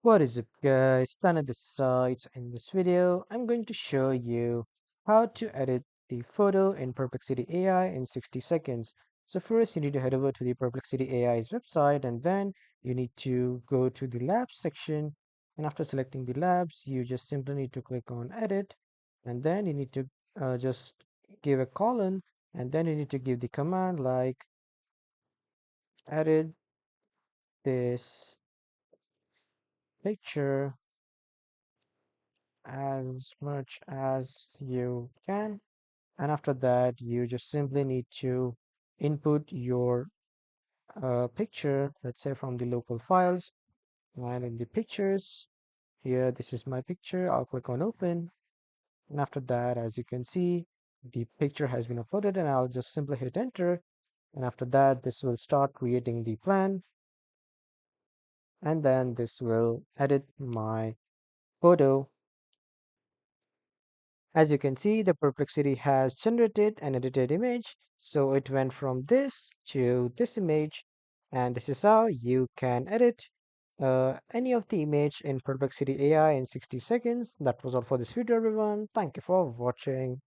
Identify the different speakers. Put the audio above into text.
Speaker 1: What is up guys, Planet the Sites. In this video I'm going to show you how to edit the photo in Perplexity AI in 60 seconds. So first you need to head over to the Perplexity AI's website, and then you need to go to the labs section, and after selecting the labs you just simply need to click on edit, and then you need to just give a colon, and then you need to give the command like edit this picture as much as you can, and after that you just simply need to input your picture, let's say from the local files. And in the pictures here, this is my picture. I'll click on open, and after that, as you can see, the picture has been uploaded, and I'll just simply hit enter, and after that this will start creating the plan, and then this will edit my photo. As you can see, the Perplexity has generated an edited image. So it went from this to this image, and this is how you can edit any of the image in Perplexity AI in 60 seconds. That was all for this video, everyone. Thank you for watching.